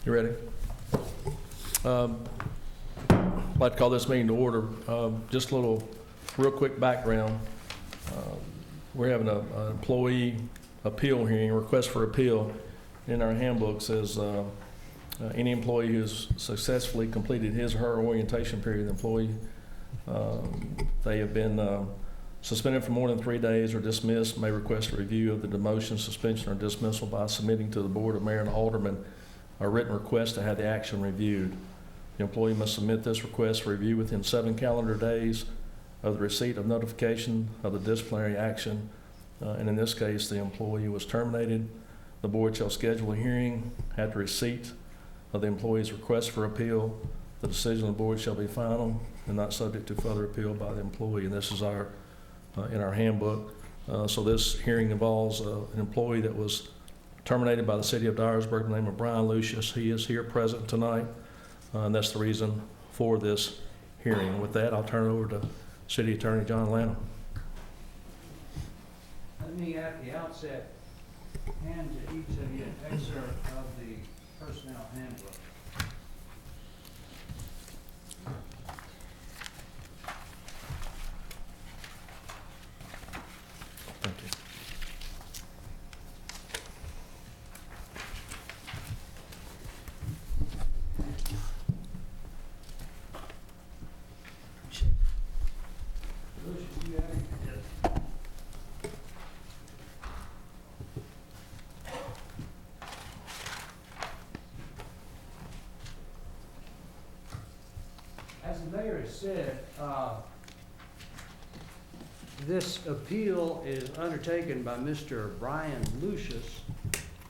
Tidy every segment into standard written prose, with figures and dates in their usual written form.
You ready? I'd like to call this meeting to order. Just a little real quick background. We're having an employee appeal hearing, request for appeal. In our handbook says any employee who's successfully completed his or her orientation period, the employee, they have been suspended for more than 3 days or dismissed, may request a review of the demotion, suspension, or dismissal by submitting to the Board of Mayor and Alderman a written request to have the action reviewed. The employee must submit this request for review within 7 calendar days of the receipt of notification of the disciplinary action. And in this case, the employee was terminated. The board shall schedule a hearing at the receipt of the employee's request for appeal. The decision of the board shall be final and not subject to further appeal by the employee. And this is our in our handbook. So this hearing involves an employee that was terminated by the city of Dyersburg, the name of Brian Lucius. He is here present tonight, and that's the reason for this hearing. With that, I'll turn it over to City Attorney John Lanham. Let me at the outset hand to each of you an excerpt of the personnel handbook. Thank you. Lucius, you have it? As the mayor has said, this appeal is undertaken by Mr. Brian Lucius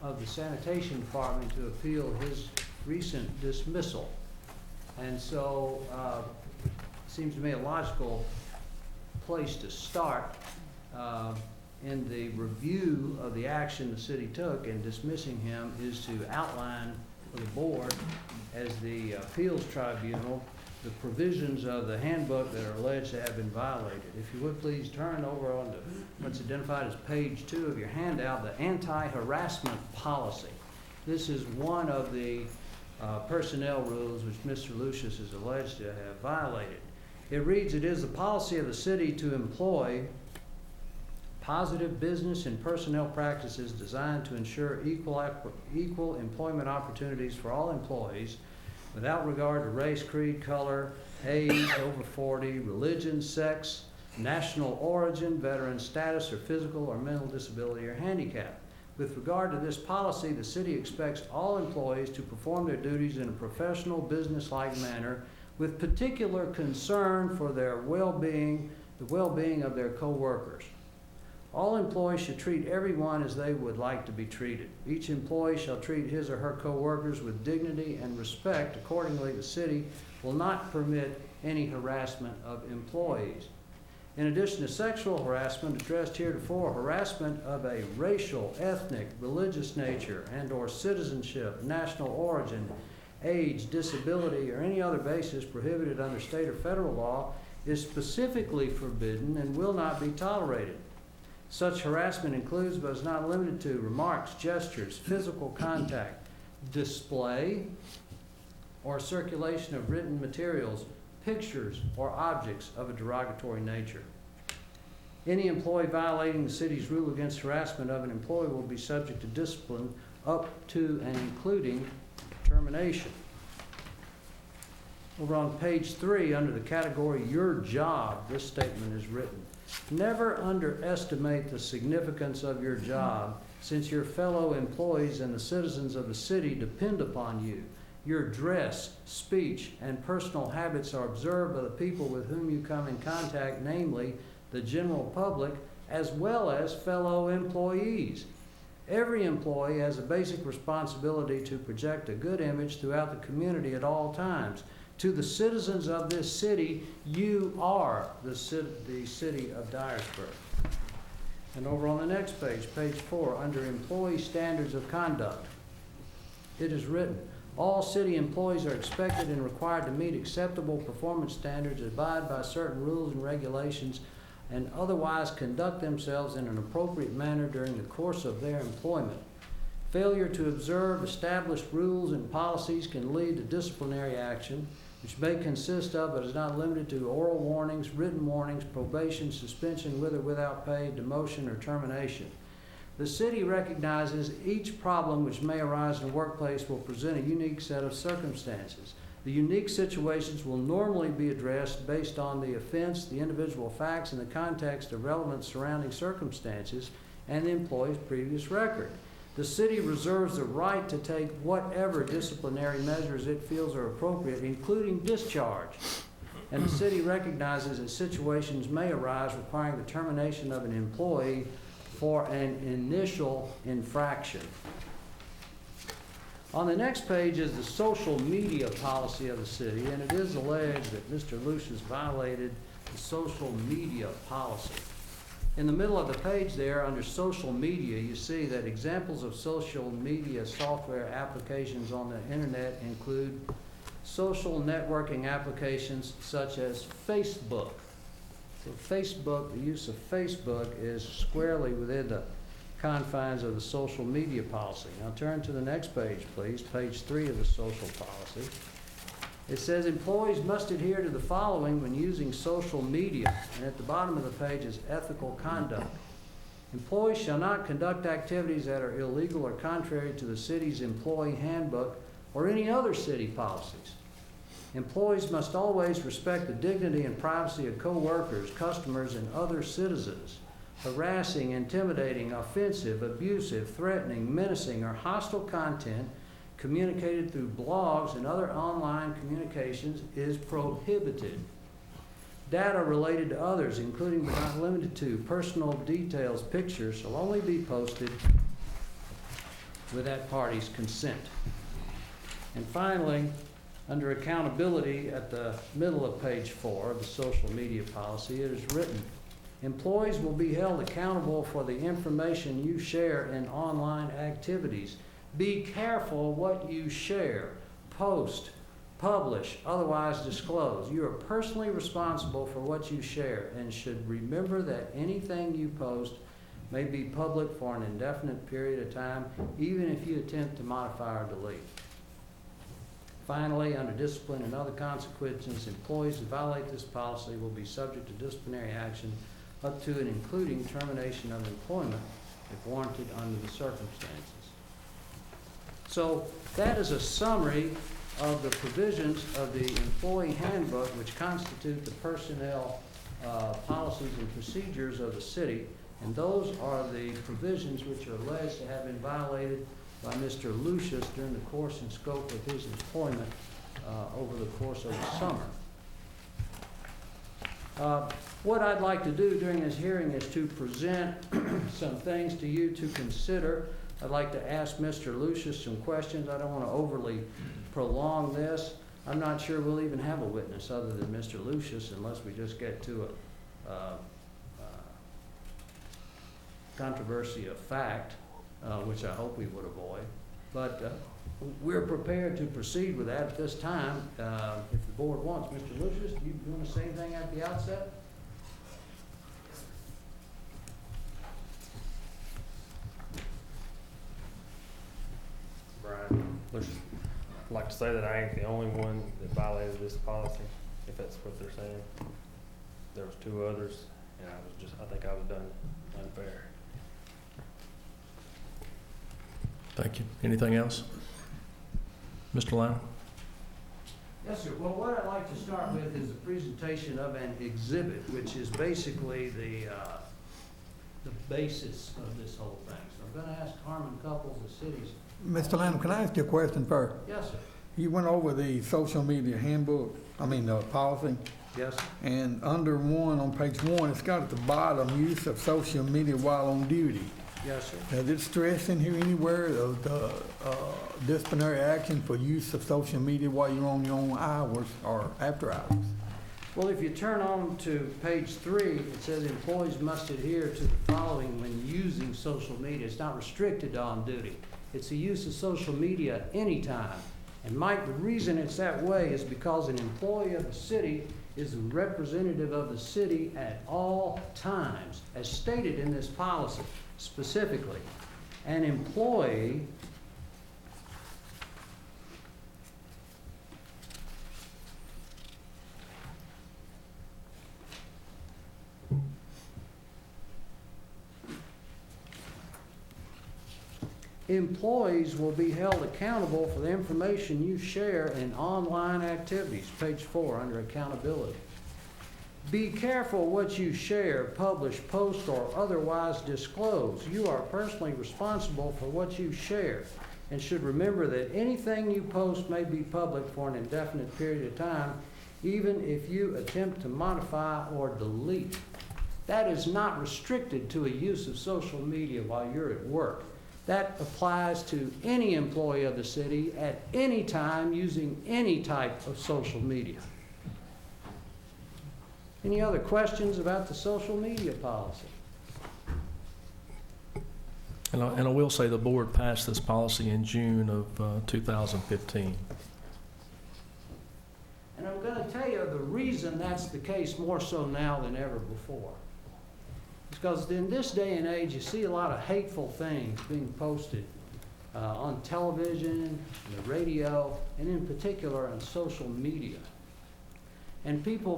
of the Sanitation Department to appeal his recent dismissal. And so it seems to me a logical place to start in the review of the action the city took in dismissing him is to outline for the board as the appeals tribunal the provisions of the handbook that are alleged to have been violated. If you would please turn over on to what's identified as page 2 of your handout, the anti-harassment policy. This is one of the personnel rules which Mr. Lucius is alleged to have violated. It reads, "It is the policy of the city to employ positive business and personnel practices designed to ensure equal employment opportunities for all employees without regard to race, creed, color, age, over 40, religion, sex, national origin, veteran status, or physical or mental disability or handicap. With regard to this policy, the city expects all employees to perform their duties in a professional, business-like manner with particular concern for their well-being, the well-being of their co-workers. All employees should treat everyone as they would like to be treated. Each employee shall treat his or her co-workers with dignity and respect. Accordingly, the city will not permit any harassment of employees. In addition to sexual harassment addressed heretofore, harassment of a racial, ethnic, religious nature and/or citizenship, national origin, age, disability, or any other basis prohibited under state or federal law is specifically forbidden and will not be tolerated. Such harassment includes, but is not limited to, remarks, gestures, physical contact, display, or circulation of written materials, pictures, or objects of a derogatory nature. Any employee violating the city's rule against harassment of an employee will be subject to discipline up to and including termination." Over on page 3, under the category Your Job, this statement is written. "Never underestimate the significance of your job, since your fellow employees and the citizens of the city depend upon you. Your dress, speech, and personal habits are observed by the people with whom you come in contact, namely the general public, as well as fellow employees. Every employee has a basic responsibility to project a good image throughout the community at all times. To the citizens of this city, you are the city of Dyersburg." And over on the next page, page 4, under Employee Standards of Conduct, it is written, "All city employees are expected and required to meet acceptable performance standards, abide by certain rules and regulations, and otherwise conduct themselves in an appropriate manner during the course of their employment. Failure to observe established rules and policies can lead to disciplinary action, which may consist of but is not limited to oral warnings, written warnings, probation, suspension with or without pay, demotion, or termination. The city recognizes each problem which may arise in the workplace will present a unique set of circumstances. The unique situations will normally be addressed based on the offense, the individual facts, and the context of relevant surrounding circumstances and the employee's previous record. The city reserves the right to take whatever disciplinary measures it feels are appropriate, including discharge. And the city recognizes that situations may arise requiring the termination of an employee for an initial infraction. On the next page is the social media policy of the city, and it is alleged that Mr. Lucius violated the social media policy. In the middle of the page there, under social media, you see that examples of social media software applications on the internet include social networking applications such as Facebook. So Facebook, the use of Facebook is squarely within the confines of the social media policy. Now turn to the next page, please, page 3 of the social policy. It says employees must adhere to the following when using social media, and at the bottom of the page is ethical conduct. Employees shall not conduct activities that are illegal or contrary to the city's employee handbook or any other city policies. Employees must always respect the dignity and privacy of co-workers, customers, and other citizens. Harassing, intimidating, offensive, abusive, threatening, menacing, or hostile content communicated through blogs and other online communications is prohibited. Data related to others, including but not limited to personal details, pictures, shall only be posted with that party's consent. And finally, under accountability at the middle of page 4 of the social media policy, it is written, employees will be held accountable for the information you share in online activities. Be careful what you share, post, publish, otherwise disclose. You are personally responsible for what you share and should remember that anything you post may be public for an indefinite period of time, even if you attempt to modify or delete. Finally, under discipline and other consequences, employees who violate this policy will be subject to disciplinary action up to and including termination of employment if warranted under the circumstances. So that is a summary of the provisions of the employee handbook which constitute the personnel policies and procedures of the city, and those are the provisions which are alleged to have been violated by Mr. Lucius during the course and scope of his employment over the course of the summer. What I'd like to do during this hearing is to present some things to you to consider. I'd like to ask Mr. Lucius some questions. I don't want to overly prolong this. I'm not sure we'll even have a witness other than Mr. Lucius unless we just get to a controversy of fact, which I hope we would avoid. But we're prepared to proceed with that at this time if the board wants. Mr. Lucius, do you want to say anything at the outset? Brian Lucius. I'd like to say that I ain't the only one that violated this policy, if that's what they're saying. There was 2 others, and I think I was done unfair. Thank you. Anything else? Mr. Lyon? Yes, sir. Well, what I'd like to start with is the presentation of an exhibit, which is basically the basis of this whole thing. So I'm going to ask Harmon Couples, the city's. Mr. Lanham, can I ask you a question first? Yes, sir. You went over the social media handbook, policy, Yes. and under 1 on page 1, it's got at the bottom, use of social media while on duty. Yes, sir. Does it stress in here anywhere of the disciplinary action for use of social media while you're on your own hours or after hours? Well, if you turn on to page 3, it says employees must adhere to the following when using social media. It's not restricted to on duty. It's the use of social media anytime. And Mike, the reason it's that way is because an employee of the city is a representative of the city at all times, as stated in this policy specifically. an employee employees will be held accountable for the information you share in online activities, page 4 under accountability. Be careful what you share, publish, post, or otherwise disclose. You are personally responsible for what you share and should remember that anything you post may be public for an indefinite period of time, even if you attempt to modify or delete. That is not restricted to a use of social media while you're at work. That applies to any employee of the city at any time using any type of social media. Any other questions about the social media policy? And I will say the board passed this policy in June of 2015. And I'm going to tell you the reason that's the case more so now than ever before. Because in this day and age, you see a lot of hateful things being posted on television, and the radio, and in particular on social media. And people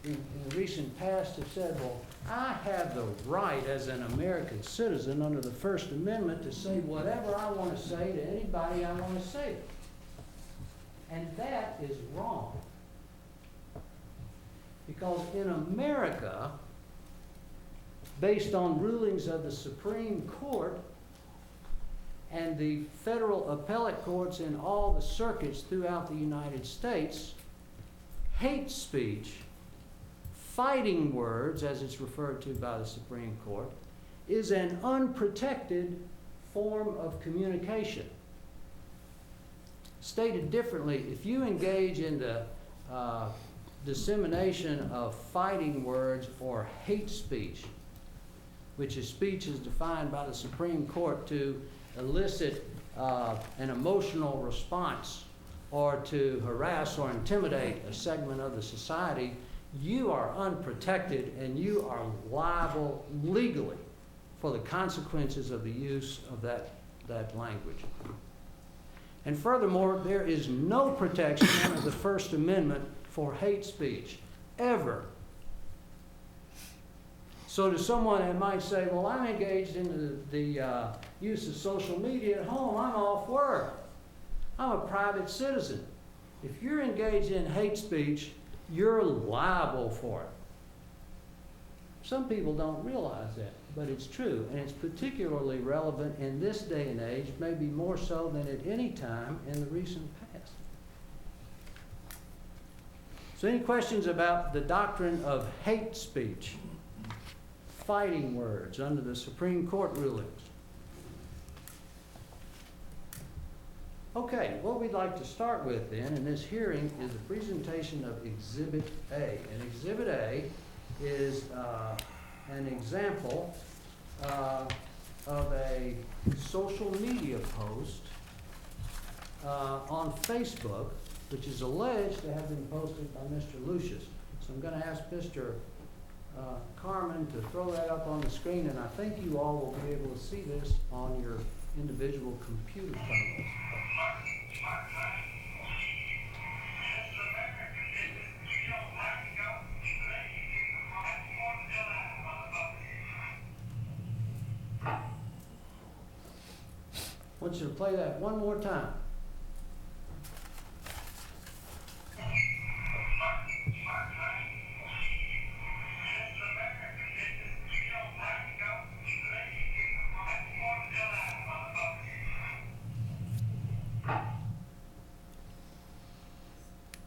in the recent past have said, well, I have the right as an American citizen under the First Amendment to say whatever I want to say to anybody I want to say it. And that is wrong. Because in America, based on rulings of the Supreme Court and the federal appellate courts in all the circuits throughout the United States, hate speech, fighting words, as it's referred to by the Supreme Court, is an unprotected form of communication. Stated differently, if you engage in the dissemination of fighting words or hate speech, which is speech is defined by the Supreme Court to elicit an emotional response or to harass or intimidate a segment of the society, you are unprotected and you are liable legally for the consequences of the use of that language. And furthermore, there is no protection under the First Amendment for hate speech, ever. So to someone that might say, well, I'm engaged in the use of social media at home, I'm off work. I'm a private citizen. If you're engaged in hate speech, you're liable for it. Some people don't realize that, but it's true, and it's particularly relevant in this day and age, maybe more so than at any time in the recent past. So any questions about the doctrine of hate speech? Fighting words under the Supreme Court rulings. Okay, what we'd like to start with then in this hearing is a presentation of Exhibit A. And Exhibit A is an example of a social media post on Facebook, which is alleged to have been posted by Mr. Lucius. So I'm going to ask Mr. Carmen to throw that up on the screen, and I think you all will be able to see this on your individual computer terminals. I want you to play that one more time.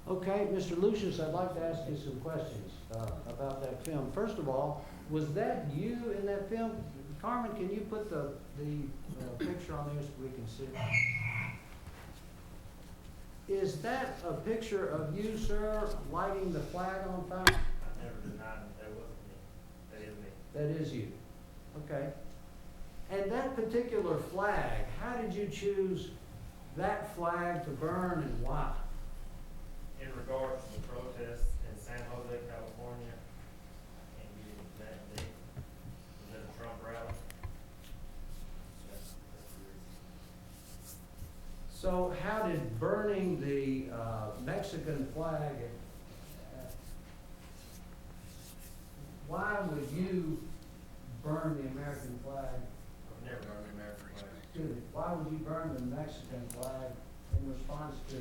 Okay, Mr. Lucius, I'd like to ask you some questions about that film. First of all, was that you in that film? Carmen, can you put the picture on there so we can see it? Is that a picture of you, sir, lighting the flag on fire? I never denied that wasn't me. That is me. That is you. Okay. And that particular flag, how did you choose that flag to burn and why? In regards to the protests in San Jose, California, and getting that day, was at a Trump rally. So how did burning the Mexican flag, why would you burn the American flag? I've never burned the American flag. Excuse me, why would you burn the Mexican flag in response to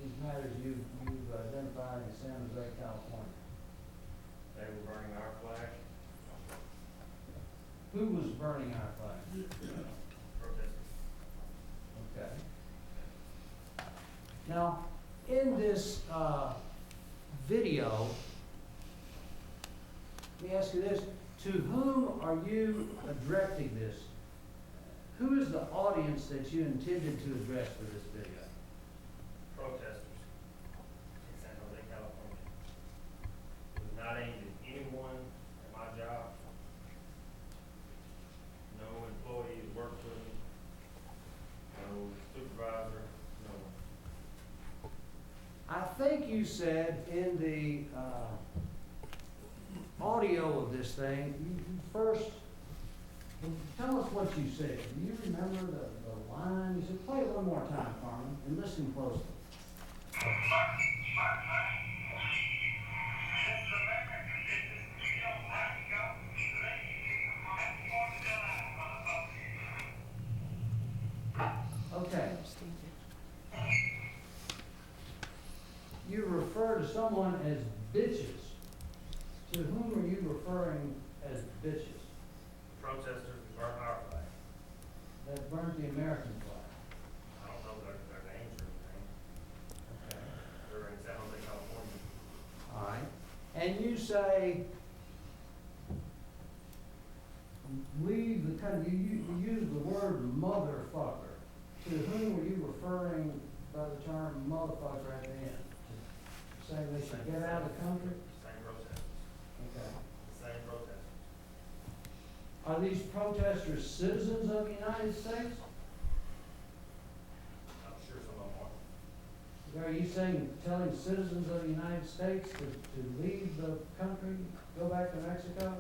these matters you've identified in San Jose, California? They were burning our flag. Who was burning our flag? Protesters. Okay. Now, in this video, let me ask you this, to whom are you directing this? Who is the audience that you intended to address for this video? Protesters in San Jose, California. It was not aimed at anyone at my job. No employee who worked with me. No supervisor, no one. I think you said in the audio of this thing, you first, tell us what you said. Do you remember the line? You said, play it one more time, Carmen, and listen closely. Okay. You refer to someone as bitches. To whom are you referring as bitches? Protesters who burned our flag. That burnt the American flag. I don't know their names or anything. Okay. They're in San Jose, California. All right. And you say, leave the country, you use the word motherfucker. To whom were you referring by the term motherfucker at the end? Saying they should get out of the country? Same protesters. Okay. Same protesters. Are these protesters citizens of the United States? I'm sure some of them are. Are you saying, telling citizens of the United States to leave the country, go back to Mexico?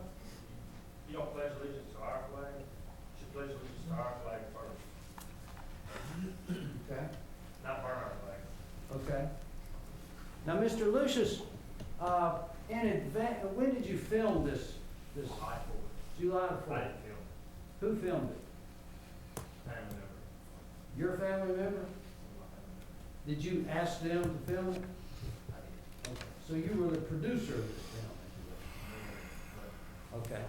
You don't pledge allegiance to our flag. You should pledge allegiance to our flag first. Okay. Not burn our flag. Okay. Now, Mr. Lucius, in advance, when did you film this? July 4th. July the I 4th. didn't film. Who filmed it? Family member. Your family member? My family Did you ask them to film it? member. I did. Okay. So you were the producer of this film, if you will. Okay.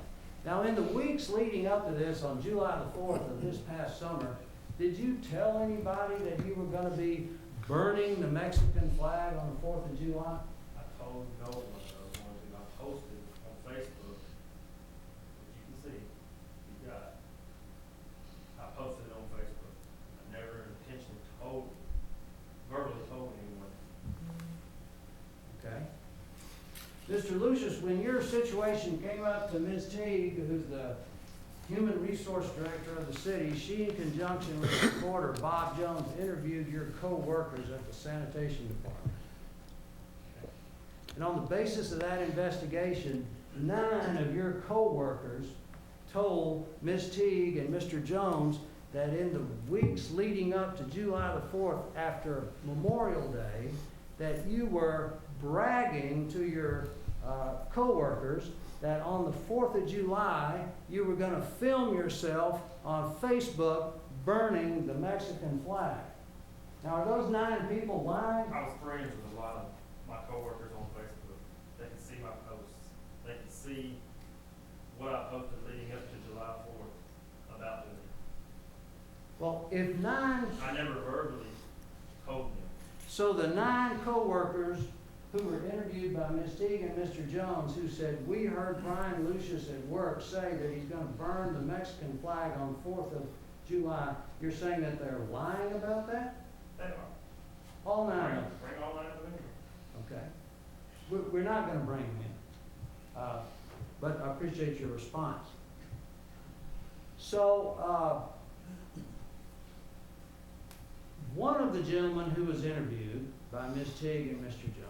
Now, in the weeks leading up to this, on July the 4th of this past summer, did you tell anybody that you were going to be burning the Mexican flag on the 4th of July? I told no one that I was going to. I posted on Facebook, which you can see, you got it. I posted it on Facebook. I never intentionally verbally told anyone. Okay. Mr. Lucius, when your situation came up to Ms. Teague, who's the Human Resource Director of the city, she, in conjunction with reporter Bob Jones, interviewed your co-workers at the sanitation department. And on the basis of that investigation, 9 of your co-workers told Ms. Teague and Mr. Jones that in the weeks leading up to July the 4th, after Memorial Day, that you were bragging to your co-workers that on the 4th of July, you were going to film yourself on Facebook burning the Mexican flag. Now, are those 9 people lying? I was friends with a lot of my coworkers on Facebook. They could see my posts. They could see what I posted leading up to July 4th about doing it. Well, if 9, I never verbally told them. so the 9 co-workers who were interviewed by Ms. Teague and Mr. Jones, who said, we heard Brian Lucius at work say that he's going to burn the Mexican flag on 4th of July, you're saying that they're lying about that? They are. All 9 of them? Bring all 9 of them in. Okay. We're not going to bring them in. But I appreciate your response. So, one of the gentlemen who was interviewed by Ms. Teague and Mr. Jones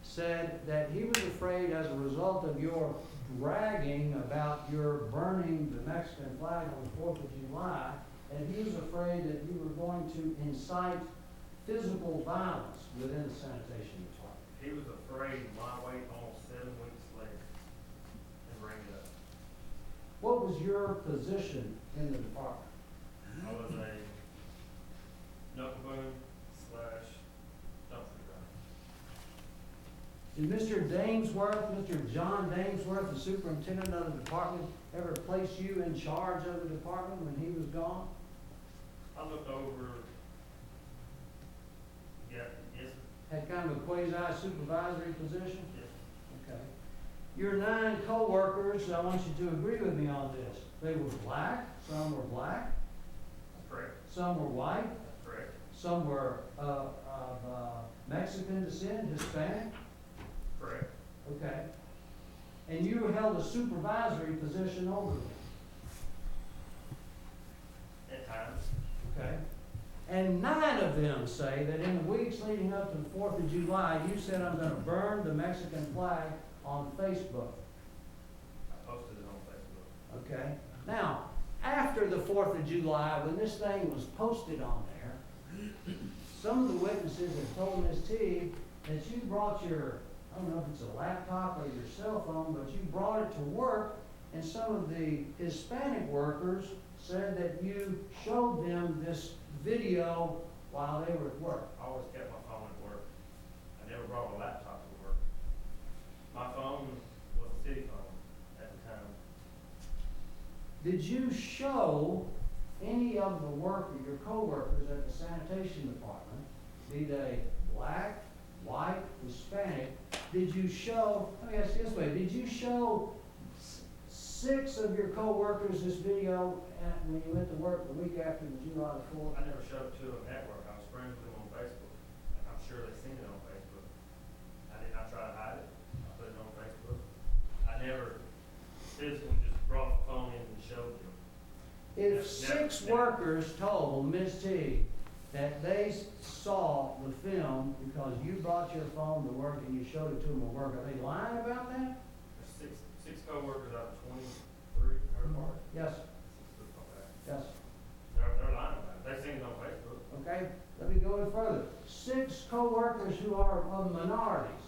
said that he was afraid, as a result of your bragging about your burning the Mexican flag on the 4th of July, and he was afraid that you were going to incite physical violence within the sanitation department. He was afraid, why wait almost 7 weeks later and bring it up? What was your position in the department? I was a knuckle boom / dumpster driver. Did Mr. Dainsworth, Mr. John Dainsworth, the superintendent of the department, ever place you in charge of the department when he was gone? I looked over, yes, Had kind of a quasi supervisory position? yes, Okay. Your 9 co-workers, I want you to agree with me on this. They were black, some were black, correct, some were white, correct, some were of Mexican descent, Hispanic, correct, okay? And you held a supervisory position over them, at times, okay? And 9 of them say that in the weeks leading up to the 4th of July, you said, I'm gonna burn the Mexican flag on Facebook, I posted it on Facebook. okay? Now, after the 4th of July, when this thing was posted on there, some of the witnesses have told Ms. Teague that you brought your, I don't know if it's a laptop or your cell phone, but you brought it to work, and some of the Hispanic workers said that you showed them this video while they were at work. I always kept my phone at work. I never brought a laptop to work. My phone was a city phone at the time. Did you show any of the your co-workers at the sanitation department, be they black, white, Hispanic, did you show, let me ask you this way, did you show 6 of your co-workers this video when you went to work the week after the July the 4th? I never showed it to them at work. I was friends with them on Facebook. I'm sure they seen it on Facebook. I did not try to hide it. I put it on Facebook. I never physically just brought the phone in and showed them. If 6 workers told Ms. T that they saw the film because you brought your phone to work and you showed it to them at work, are they lying about that? There's six co-workers out of 23, heard about it. Yes, Okay. yes. They're lying about it. They seen it on Facebook. Okay, let me go in further. 6 co-workers who are of minorities,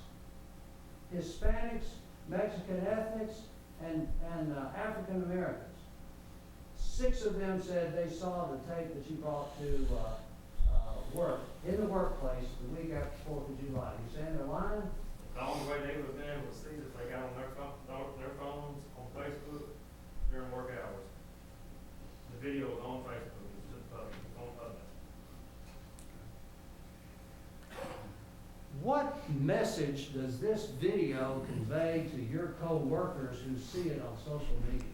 Hispanics, Mexican ethnics, and African Americans. 6 of them said they saw the tape that you brought to work, in the workplace, the week after 4th of July. You saying they're lying? The only way they would have been able to see it if they got on their phones on Facebook during work hours. The video was on Facebook, it was just public, it was on public. What message does this video convey to your co-workers who see it on social media?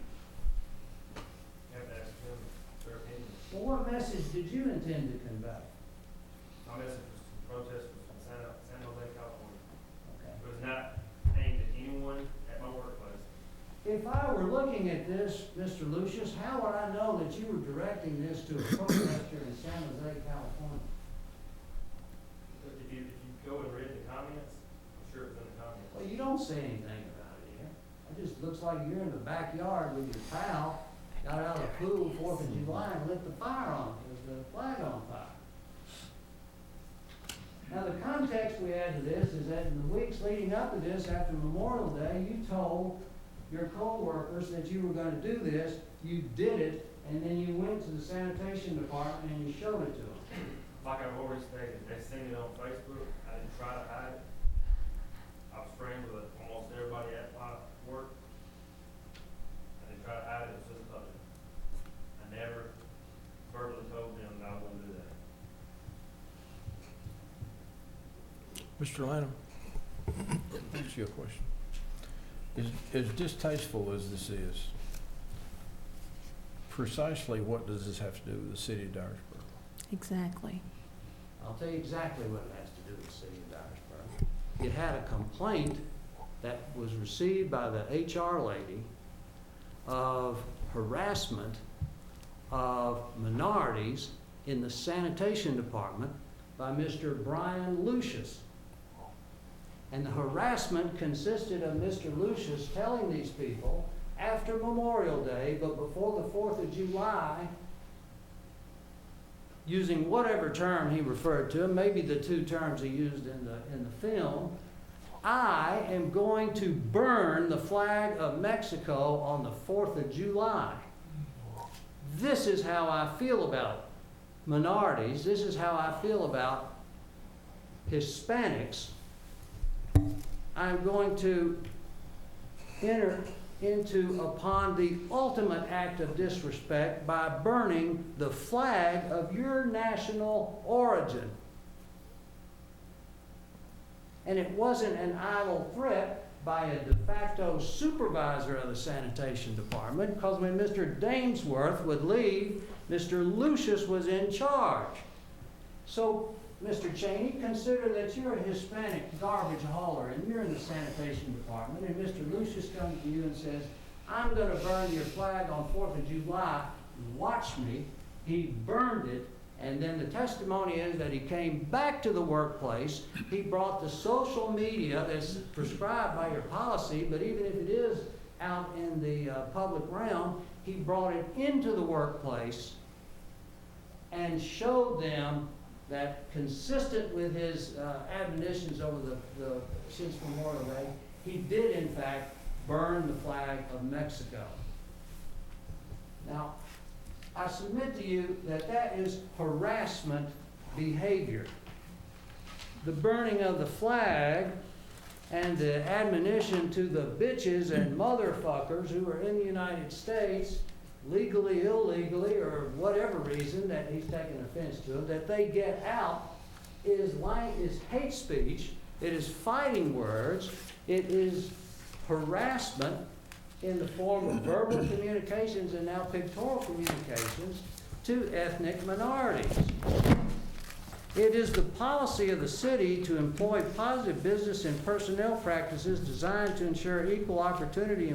You have to ask them their opinion. Well, what message did you intend to convey? My message was to protesters from San Jose, California. Okay. It was not aimed at anyone at my workplace. If I were looking at this, Mr. Lucius, how would I know that you were directing this to a protester in San Jose, California? If you go and read the comments, I'm sure it's in the comments. Well, you don't say anything about it here. It just looks like you're in the backyard with your pal, got out of the pool 4th of July and lit the fire on, the flag on fire. Now, the context we add to this is that in the weeks leading up to this, after Memorial Day, you told your co-workers that you were going to do this, you did it, and then you went to the sanitation department and you showed it to them. Like I've already stated, they seen it on Facebook. I didn't try to hide it. I was friends with almost everybody at my work. I didn't try to hide it, it was just public. I never verbally told them that I was going to do that. Mr. Lanham, I'll ask you a question. As distasteful as this is, precisely what does this have to do with the city of Dyersburg? Exactly. I'll tell you exactly what it has to do with the city of Dyersburg. It had a complaint that was received by the HR lady of harassment of minorities in the sanitation department by Mr. Brian Lucius. And the harassment consisted of Mr. Lucius telling these people after Memorial Day, but before the 4th of July, using whatever term he referred to, maybe the two terms he used in the film, I am going to burn the flag of Mexico on the 4th of July. This is how I feel about minorities. This is how I feel about Hispanics. I'm going to enter upon the ultimate act of disrespect by burning the flag of your national origin. And it wasn't an idle threat by a de facto supervisor of the sanitation department, because when Mr. Damesworth would leave, Mr. Lucius was in charge. So, Mr. Cheney, consider that you're a Hispanic garbage hauler and you're in the sanitation department, and Mr. Lucius comes to you and says, I'm going to burn your flag on 4th of July. Watch me. He burned it. And then the testimony is that he came back to the workplace. He brought the social media that's prescribed by your policy, but even if it is out in the public realm, he brought it into the workplace and showed them that, consistent with his admonitions over since Memorial Day, he did in fact burn the flag of Mexico. Now, I submit to you that that is harassment behavior. The burning of the flag and the admonition to the bitches and motherfuckers who are in the United States, legally, illegally, or whatever reason that he's taken offense to, that they get out is hate speech. It is fighting words. It is harassment in the form of verbal communications and now pictorial communications to ethnic minorities. It is the policy of the city to employ positive business and personnel practices designed to ensure equal opportunities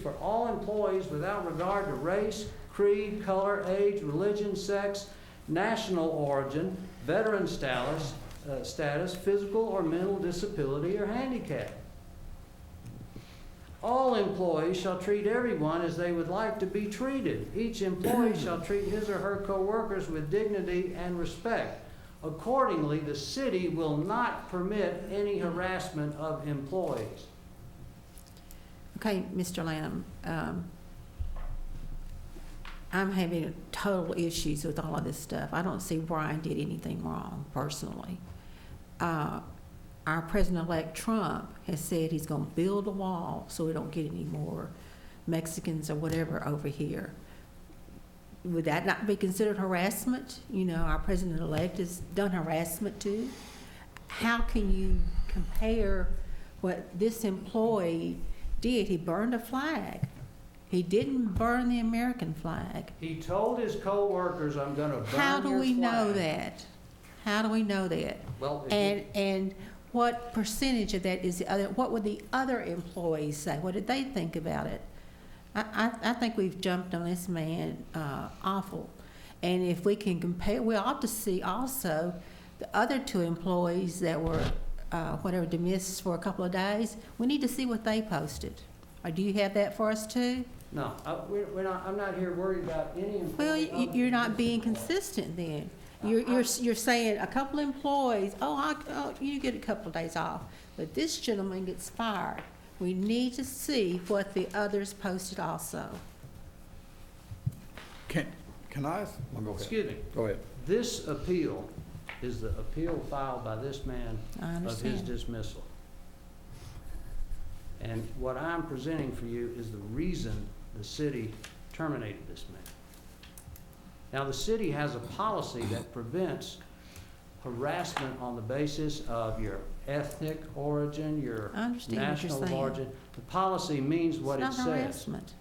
for all employees without regard to race, creed, color, age, religion, sex, national origin, veteran status, physical or mental disability, or handicap. All employees shall treat everyone as they would like to be treated. Each employee shall treat his or her co-workers with dignity and respect. Accordingly, the city will not permit any harassment of employees. Okay, Mr. Lanham, I'm having total issues with all of this stuff. I don't see Brian did anything wrong, personally. Our President-elect Trump has said he's going to build a wall so we don't get any more Mexicans or whatever over here. Would that not be considered harassment? You know, our President-elect has done harassment too. How can you compare what this employee did? He burned a flag. He didn't burn the American flag. He told his co-workers, I'm going to burn your flag. How do we know that? How do we know that? Well, And what percentage of that is the other? What would the other employees say? What did they think about it? I think we've jumped on this man awful. And if we can compare, we ought to see also the other two employees that were dismissed for a couple of days. We need to see what they posted. Or do you have that for us too? No, I'm not here worried about any employee. Well, you're not being consistent then. You're saying a couple employees, you get a couple of days off, but this gentleman gets fired. We need to see what the others posted also. Can I ask? Well, go ahead. Excuse me. Go ahead. This appeal is the appeal filed by this man of his dismissal. And what I'm presenting for you is the reason the city terminated this man. Now, the city has a policy that prevents harassment on the basis of your ethnic origin, your national origin. The policy means what it says. It's not harassment.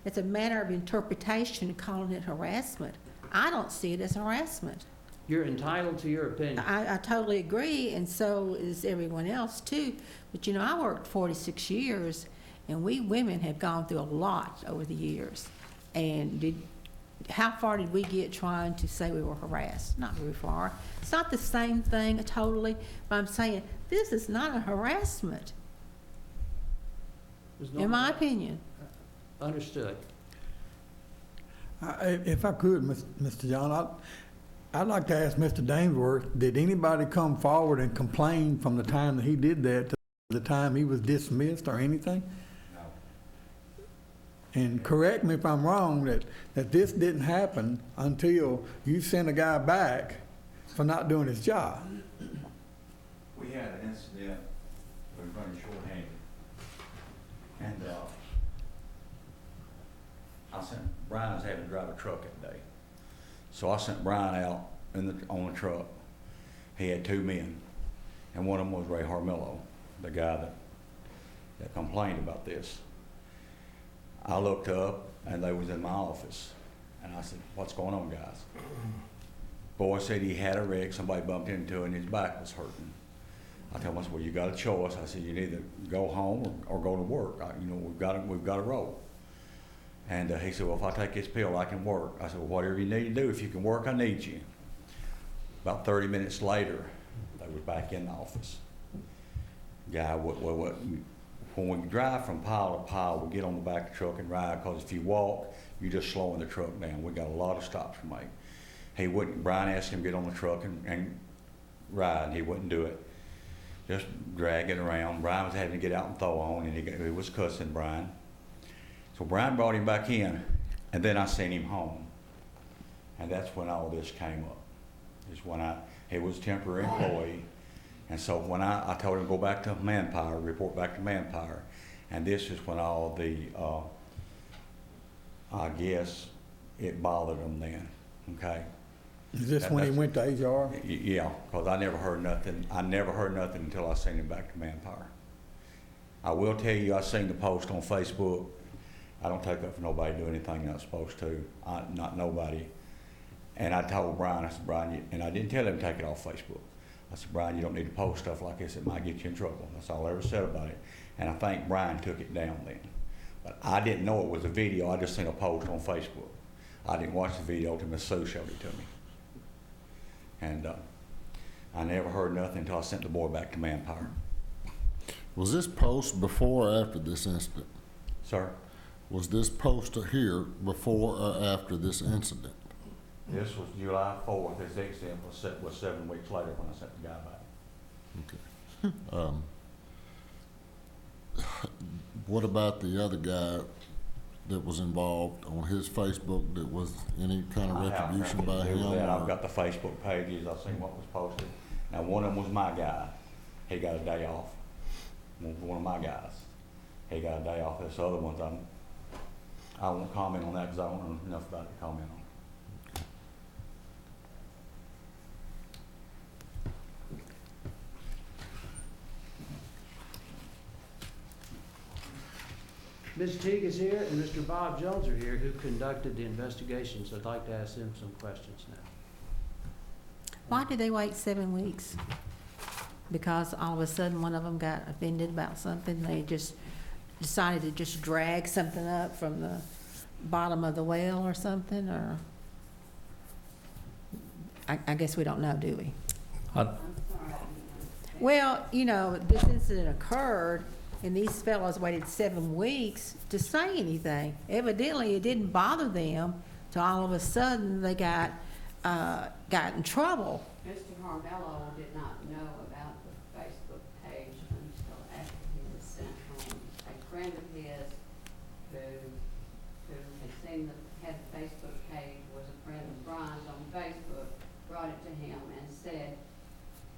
It's a matter of interpretation, calling it harassment. I don't see it as harassment. You're entitled to your opinion. I totally agree, and so is everyone else too. But you know, I worked 46 years, and we women have gone through a lot over the years. And how far did we get trying to say we were harassed? Not very far. It's not the same thing totally, but I'm saying this is not a harassment, in my opinion. Understood. If I could, Mr. John, I'd like to ask Mr. Dainsworth, did anybody come forward and complain from the time that he did that to the time he was dismissed or anything? No. And correct me if I'm wrong, that this didn't happen until you sent a guy back for not doing his job. We had an incident, we were running shorthanded, and Brian was having to drive a truck that day. So I sent Brian out on the truck. He had two men, and one of them was Ray Harmillo, the guy that complained about this. I looked up, and they was in my office, and I said, "What's going on, guys?" Boy said he had a wreck, somebody bumped into him, and his back was hurting. I told him, I said, "Well, you got a choice." I said, "You can either go home or go to work. We've got to roll." And he said, "Well, if I take this pill, I can work." I said, "Well, whatever you need to do. If you can work, I need you." About 30 minutes later, they were back in the office. Guy, when we drive from pile to pile, we get on the back of the truck and ride, because if you walk, you're just slowing the truck down. We got a lot of stops to make. He wouldn't. Brian asked him to get on the truck and ride, and he wouldn't do it. Just drag it around. Brian was having to get out and throw on, and he was cussing Brian. So Brian brought him back in, and then I sent him home. And that's when all this came up. Is when he was a temporary employee. And so when I told him to go back to Manpower, report back to Manpower. And this is when all the, I guess, it bothered him then, okay? Is this when he went to HR? Yeah, because I never heard nothing. I never heard nothing until I sent him back to Manpower. I will tell you, I seen the post on Facebook. I don't take up for nobody to do anything they're not supposed to, not nobody. And I told Brian, I said, "Brian," and I didn't tell him to take it off Facebook. I said, "Brian, you don't need to post stuff like this. It might get you in trouble." That's all I ever said about it. And I think Brian took it down then. But I didn't know it was a video. I just seen a post on Facebook. I didn't watch the video until Miss Sue showed it to me. And I never heard nothing until I sent the boy back to Manpower. Was this post before or after this incident? Sir? Was this post here before or after this incident? This was July 4th. This incident was 7 weeks later when I sent the guy back. Okay. What about the other guy that was involved on his Facebook? That was any kind of retribution by him? I've got the Facebook pages. I've seen what was posted. Now, one of them was my guy. He got a day off. One of my guys. He got a day off. This other ones, I won't comment on that because I don't know enough about it to comment on. Ms. Teague is here, and Mr. Bob Jones are here, who conducted the investigations. I'd like to ask them some questions now. Why did they wait 7 weeks? Because all of a sudden one of them got offended about something, they just decided to just drag something up from the bottom of the well or something, or? I guess we don't know, do we? Well, this incident occurred, and these fellows waited 7 weeks to say anything. Evidently, it didn't bother them till all of a sudden they got in trouble. Mr. Harmello did not know about the Facebook page until after he was sent home. A friend of his who had seen had the Facebook page, was a friend of Brian's on Facebook, brought it to him and said,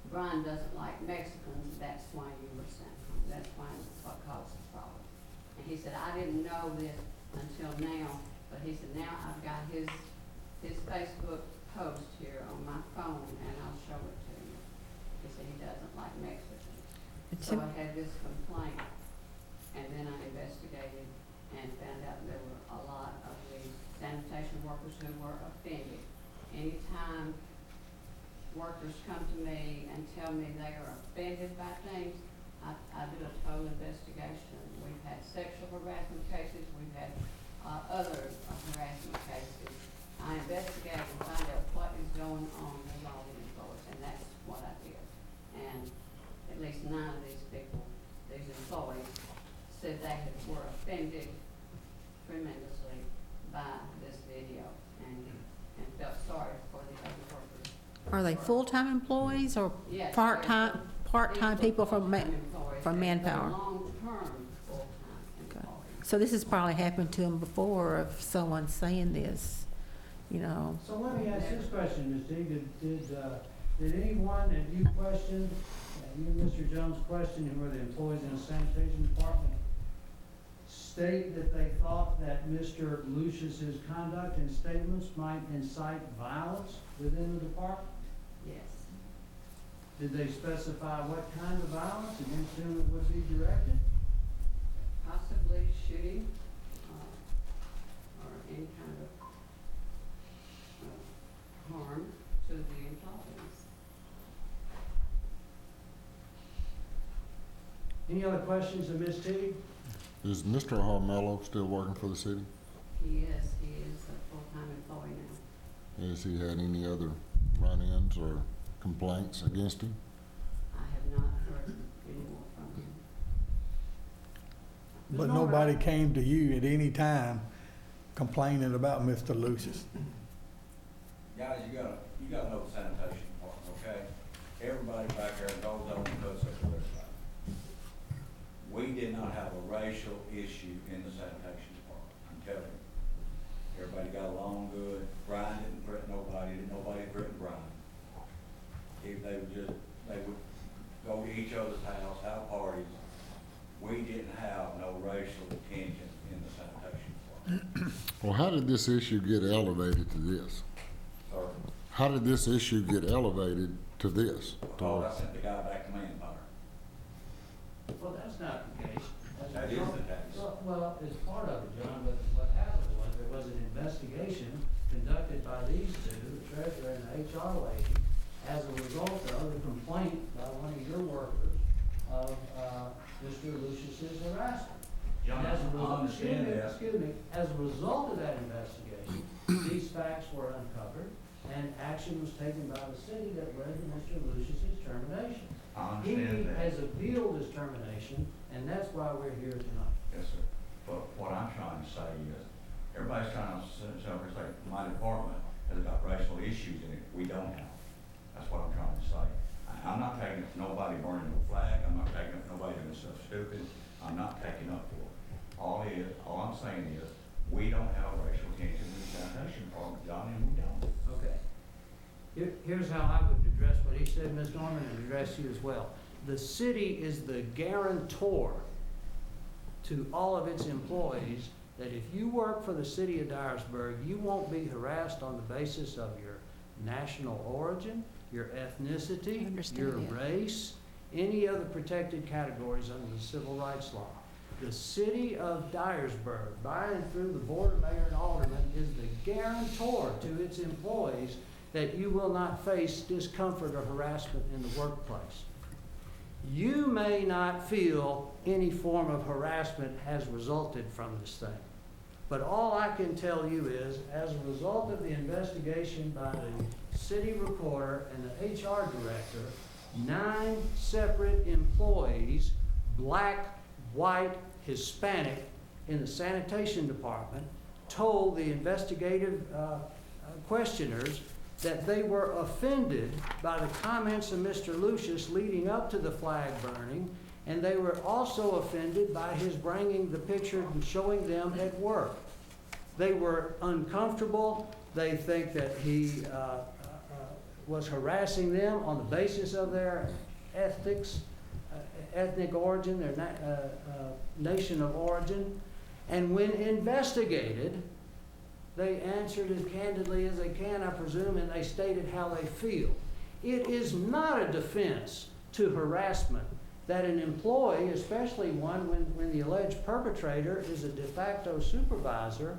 "Brian doesn't like Mexicans, that's why you were sent home. That's why what caused the problem." And he said, "I didn't know this until now," but he said, "Now I've got his Facebook post here on my phone and I'll show it to you." He said he doesn't like Mexicans. So I had this complaint, and then I investigated and found out there were a lot of these sanitation workers who were offended. Anytime workers come to me and tell me they are offended by things, I do a total investigation. We've had sexual harassment cases, we've had other harassment cases. I investigate and find out what is going on with all the employees, and that's what I did. And at least 9 of these people, these employees, said they were offended tremendously by this video. they full-time employees or Yes, part-time, they're part-time people from full-time employees. from They're manpower? long-term full-time Okay. employees. So this has probably happened to them before of someone saying this, you know. So let me ask this question, Ms. T. Did anyone that you questioned, you and Mr. Jones questioned, who were the employees in the sanitation department, state that they thought that Mr. Lucius's conduct and statements might incite violence within the department? Yes. Did they specify what kind of violence against whom it would be directed? Possibly shooting, or any kind of harm to the employees. Any other questions of Ms. T? Is Mr. Harmello still working for the city? He is a full-time employee now. Has he had any other run-ins or complaints against him? I have not heard any more from him. But nobody came to you at any time complaining about Mr. Lucius? Guys, you gotta know the sanitation department, okay? Everybody back there goes on and puts up with everybody. We did not have a racial issue in the sanitation department, I'm telling you. Everybody got along good. Brian didn't threaten nobody, nobody threatened Brian. If they would go to each other's house, have parties. We didn't have no racial tension in the sanitation department. Well, how did this issue get elevated to this? Sir, How did this issue get elevated to this? oh, I sent the guy back to manpower. Well, that's not the case. That is the case. Well, it's part of it, John, but what happened was there was an investigation conducted by these two, the treasurer and the HR lady, as a result of the complaint by one of your workers of, Mr. Lucius's harassment. John, And as a I result- understand that. Excuse me, as a result of that investigation, these facts were uncovered and action was taken by the city that led to Mr. Lucius's termination. I He understand that. has appealed his termination, and that's why we're here tonight. Yes, sir. But what I'm trying to say is, everybody's trying to say, my department has got racial issues in it. We don't have. That's what I'm trying to say. I'm not taking up nobody burning no flag. I'm not taking up nobody doing stuff stupid. I'm not taking up for it. All I'm saying is, we don't have racial tension in the sanitation department, John, and we don't. Okay. Here's how I would address what he said, Ms. Norman, and address you as well. The city is the guarantor to all of its employees that if you work for the city of Dyersburg, you won't be harassed on the basis of your national origin, your ethnicity, Understand your that. race, any other protected categories under the civil rights law. The city of Dyersburg, by and through the board of mayor and aldermen, is the guarantor to its employees that you will not face discomfort or harassment in the workplace. You may not feel any form of harassment has resulted from this thing. But all I can tell you is, as a result of the investigation by the city recorder and the HR director, 9 separate employees, black, white, Hispanic, in the sanitation department, told the investigative questioners that they were offended by the comments of Mr. Lucius leading up to the flag burning, and they were also offended by his bringing the picture and showing them at work. They were uncomfortable. They think that he was harassing them on the basis of their ethnic origin, their nation of origin. And when investigated, they answered as candidly as they can, I presume, and they stated how they feel. It is not a defense to harassment that an employee, especially one when the alleged perpetrator is a de facto supervisor,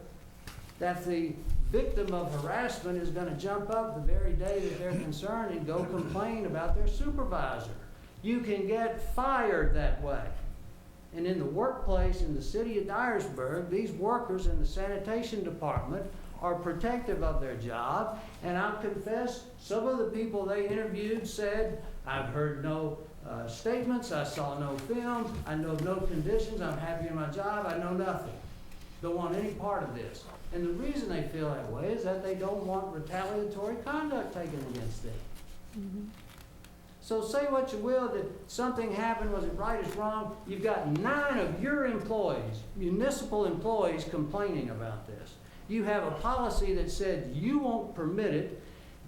that the victim of harassment is going to jump up the very day that they're concerned and go complain about their supervisor. You can get fired that way. And in the workplace in the city of Dyersburg, these workers in the sanitation department are protective of their job. And I'll confess, some of the people they interviewed said, I've heard no statements, I saw no films, I know no conditions, I'm happy in my job, I know nothing. Don't want any part of this. And the reason they feel that way is that they don't want retaliatory conduct taken against them. So say what you will, that something happened, was it right, is wrong? You've got 9 of your employees, municipal employees, complaining about this. You have a policy that said you won't permit it.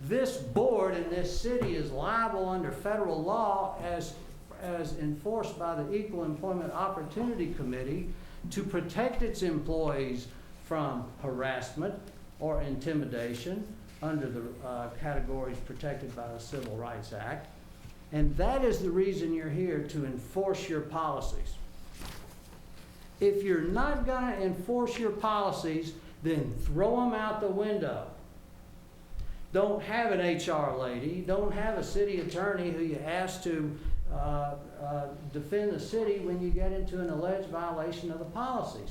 This board in this city is liable under federal law as enforced by the Equal Employment Opportunity Committee to protect its employees from harassment or intimidation under the categories protected by the Civil Rights Act. And that is the reason you're here, to enforce your policies. If you're not going to enforce your policies, then throw them out the window. Don't have an HR lady, don't have a city attorney who you ask to defend the city when you get into an alleged violation of the policies.